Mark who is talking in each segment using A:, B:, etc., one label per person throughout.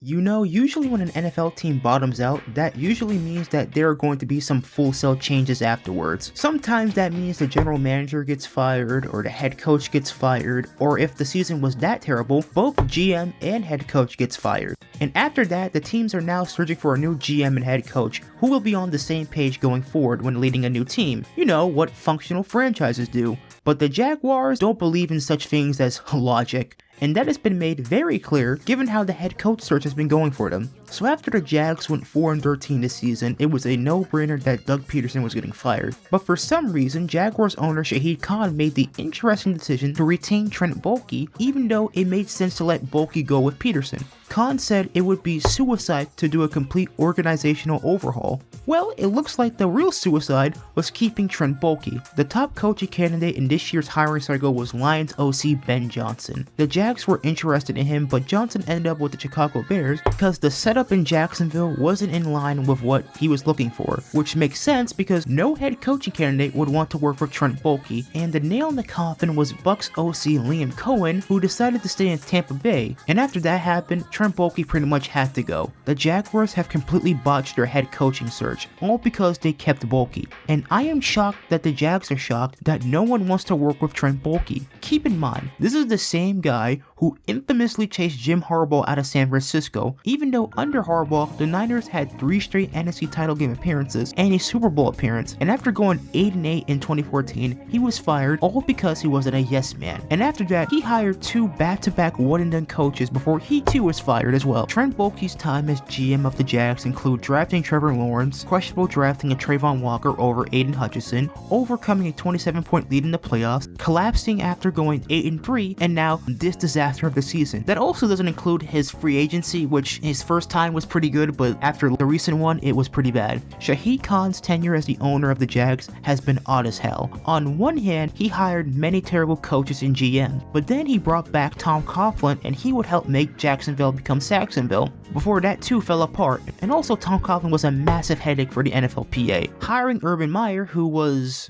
A: Usually when an NFL team bottoms out, that usually means that there are going to be some full-scale changes afterwards. Sometimes that means the general manager gets fired, or the head coach gets fired, or if the season was that terrible, both GM and head coach gets fired. And after that, the teams are now searching for a new GM and head coach who will be on the same page going forward when leading a new team. You know, what functional franchises do. But the Jaguars don't believe in such things as logic. And that has been made very clear given how the head coach search has been going for them. So after the Jags went 4-13 this season, it was a no-brainer that Doug Peterson was getting fired. But for some reason, Jaguars owner Shahid Khan made the interesting decision to retain Trent Baalke, even though it made sense to let Baalke go with Peterson. Khan said it would be suicide to do a complete organizational overhaul. Well, it looks like the real suicide was keeping Trent Baalke. The top coaching candidate in this year's hiring cycle was Lions OC Ben Johnson. The Jags were interested in him, but Johnson ended up with the Chicago Bears because the setup in Jacksonville wasn't in line with what he was looking for, which makes sense because no head coaching candidate would want to work for Trent Baalke, and the nail in the coffin was Bucs OC Liam Cohen, who decided to stay in Tampa Bay, and after that happened, Trent Baalke pretty much had to go. The Jaguars have completely botched their head coaching search, all because they kept Baalke. And I am shocked that the Jags are shocked that no one wants to work with Trent Baalke. Keep in mind, this is the same guy who infamously chased Jim Harbaugh out of San Francisco, even though under Harbaugh, the Niners had 3 straight NFC title game appearances and a Super Bowl appearance, and after going 8-8 in 2014, he was fired all because he wasn't a yes man. And after that, he hired 2 back-to-back one-and-done coaches before he too was fired as well. Trent Baalke's time as GM of the Jags include drafting Trevor Lawrence, questionable drafting of Trayvon Walker over Aiden Hutchinson, overcoming a 27-point lead in the playoffs, collapsing after going 8-3, and now this disaster of the season. That also doesn't include his free agency, which his first time was pretty good, but after the recent one, it was pretty bad. Shahid Khan's tenure as the owner of the Jags has been odd as hell. On one hand, he hired many terrible coaches and GMs, but then he brought back Tom Coughlin and he would help make Jacksonville become Saxonville. Before that too fell apart, and also Tom Coughlin was a massive headache for the NFLPA, hiring Urban Meyer, who was...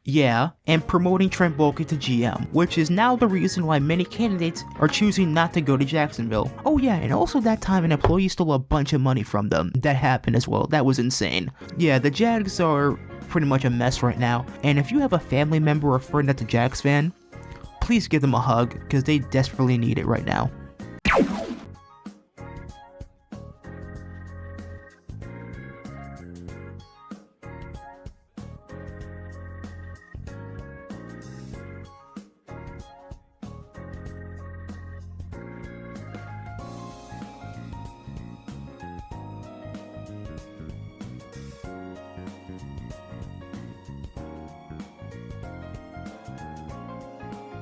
A: and promoting Trent Baalke to GM, which is now the reason why many candidates are choosing not to go to Jacksonville. Oh yeah, and also that time an employee stole a bunch of money from them. That happened as well. That was insane. Yeah, the Jags are pretty much a mess right now, and if you have a family member or friend that's a Jags fan, please give them a hug, because they desperately need it right now.